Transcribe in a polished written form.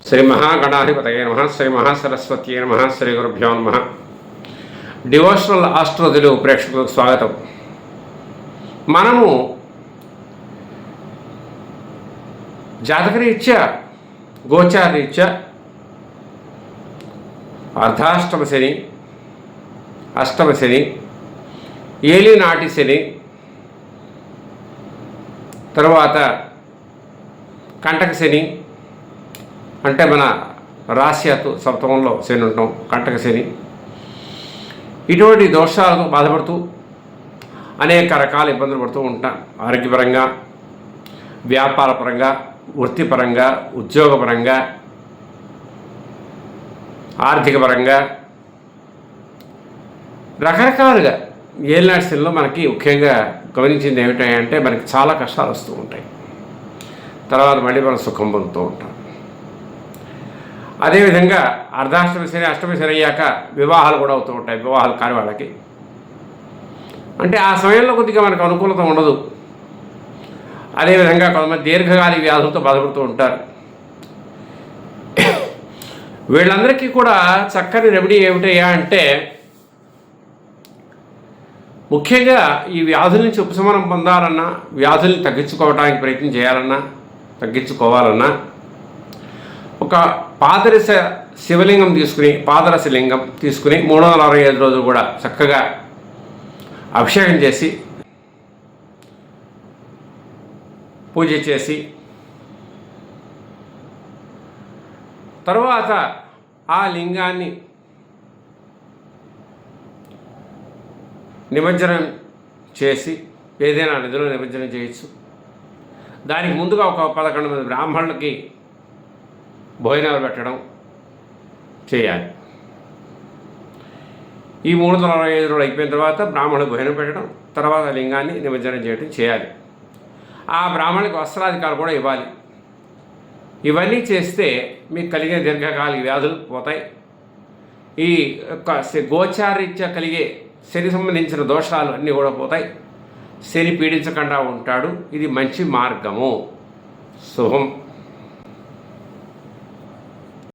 శ్రీ మహాగణాధిపతయే నమః. శ్రీ మహాసరస్వత్యే నమః. శ్రీ గురుభ్యో నమః. డివోషనల్ ఆస్ట్రో తెలుగు ప్రేక్షకులకు స్వాగతం. మనము జాతకరీత్యా గోచారరీత్యా అర్ధాష్టమ శని, అష్టమ శని, ఏలినాటి శని, తర్వాత కంటక శని, అంటే మన రాశ్యాతు సప్తమంలో శని ఉంటాం, కంటక శని, ఇటువంటి దోషాలతో బాధపడుతూ అనేక రకాల ఇబ్బందులు పడుతూ ఉంటాం. ఆరోగ్యపరంగా, వ్యాపారపరంగా, వృత్తిపరంగా, ఉద్యోగపరంగా, ఆర్థికపరంగా రకరకాలుగా ఏలినాటి శనిలో మనకి ముఖ్యంగా గమనించింది ఏమిటంటే మనకి చాలా కష్టాలు వస్తూ ఉంటాయి. తర్వాత మళ్ళీ మనం సుఖం పొందుతూ ఉంటాం. అదేవిధంగా అర్ధాష్టమి శని, అష్టమి శని అయ్యాక వివాహాలు కూడా అవుతూ ఉంటాయి. వివాహాలు కాని వాళ్ళకి అంటే ఆ సమయంలో కొద్దిగా మనకు అనుకూలత ఉండదు. అదేవిధంగా కొంతమంది దీర్ఘకాలిక వ్యాధులతో బాధపడుతూ ఉంటారు. వీళ్ళందరికీ కూడా చక్కని రెమెడీ ఏమిటయ్యా అంటే, ముఖ్యంగా ఈ వ్యాధుల నుంచి ఉపశమనం పొందాలన్నా, వ్యాధుల్ని తగ్గించుకోవడానికి ప్రయత్నం చేయాలన్నా, తగ్గించుకోవాలన్నా ఒక పాదరస శివలింగం తీసుకుని, పాదరస లింగం తీసుకుని 365 రోజులు కూడా చక్కగా అభిషేకం చేసి, పూజ చేసి, తరువాత ఆ లింగాన్ని నిమజ్జనం చేసి, ఏదైనా నదిలో నిమజ్జనం చేయొచ్చు. దానికి ముందుగా ఒక 11 మంది బ్రాహ్మణులకి భోజనాలు పెట్టడం చేయాలి. ఈ 365 రోజులు అయిపోయిన తర్వాత బ్రాహ్మణులకు భోజనం పెట్టడం, తర్వాత లింగాన్ని నిమజ్జనం చేయడం చేయాలి. ఆ బ్రాహ్మణులకు వస్త్రాధికారులు కూడా ఇవ్వాలి. ఇవన్నీ చేస్తే మీకు కలిగే దీర్ఘకాలిక వ్యాధులు పోతాయి. ఈ యొక్క గోచారీత్యా కలిగే శని సంబంధించిన దోషాలు అన్నీ కూడా పోతాయి. శని పీడించకుండా ఉంటాడు. ఇది మంచి మార్గము. శుభం.